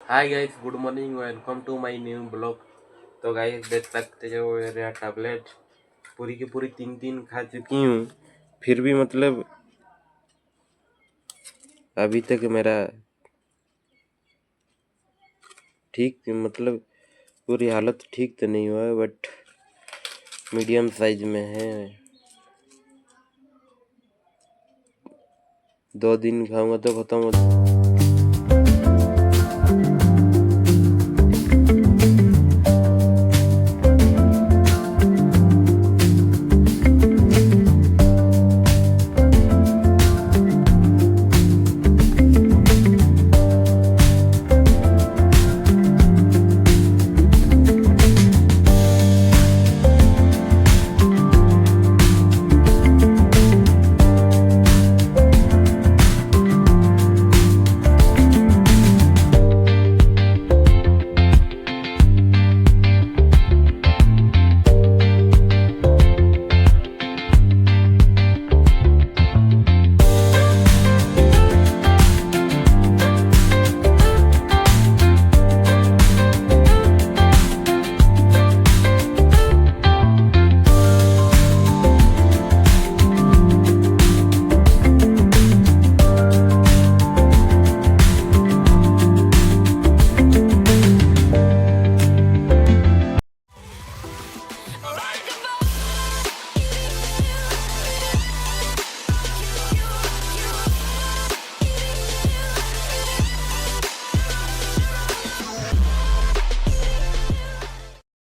Hi guys, good morning, welcome to my new blog. तो guys देख सकते हो मेरा टैबलेट पूरी की पूरी तीन तीन खा चुकी हूँ। फिर भी मतलब अभी तक मेरा ठीक मतलब पूरी हालत ठीक तो नहीं हुआ है, बट मीडियम साइज में है। 2 दिन खाऊंगा तो खत्म हो